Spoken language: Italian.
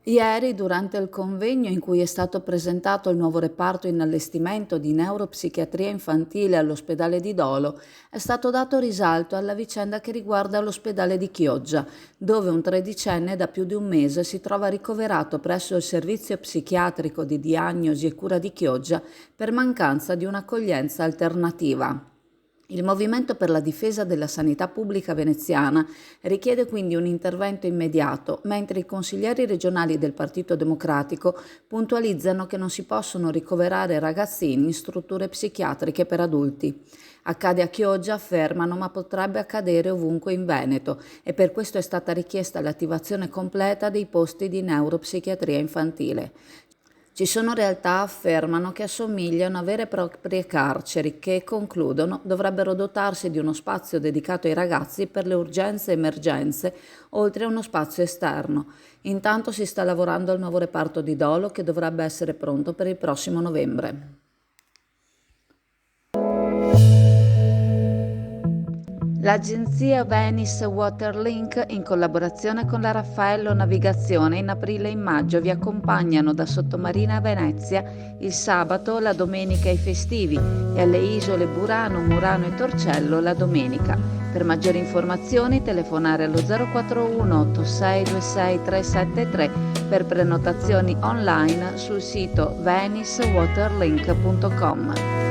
Ieri, durante il convegno in cui è stato presentato il nuovo reparto in allestimento di neuropsichiatria infantile all'ospedale di Dolo, è stato dato risalto alla vicenda che riguarda l'ospedale di Chioggia, dove un tredicenne da più di un mese si trova ricoverato presso il servizio psichiatrico di diagnosi e cura di Chioggia per mancanza di un'accoglienza alternativa. Il Movimento per la difesa della sanità pubblica veneziana richiede quindi un intervento immediato, mentre i consiglieri regionali del Partito Democratico puntualizzano che non si possono ricoverare ragazzini in strutture psichiatriche per adulti. Accade a Chioggia, affermano, ma potrebbe accadere ovunque in Veneto e per questo è stata richiesta l'attivazione completa dei posti di neuropsichiatria infantile. Ci sono realtà, affermano, che assomigliano a vere e proprie carceri che, concludono, dovrebbero dotarsi di uno spazio dedicato ai ragazzi per le urgenze e emergenze, oltre a uno spazio esterno. Intanto si sta lavorando al nuovo reparto di Dolo che dovrebbe essere pronto per il prossimo novembre. L'agenzia Venice Waterlink, in collaborazione con la Raffaello Navigazione, in aprile e in maggio vi accompagnano da Sottomarina a Venezia il sabato, la domenica e i festivi e alle isole Burano, Murano e Torcello la domenica. Per maggiori informazioni telefonare allo 041 8626 373 per prenotazioni online sul sito venicewaterlink.com.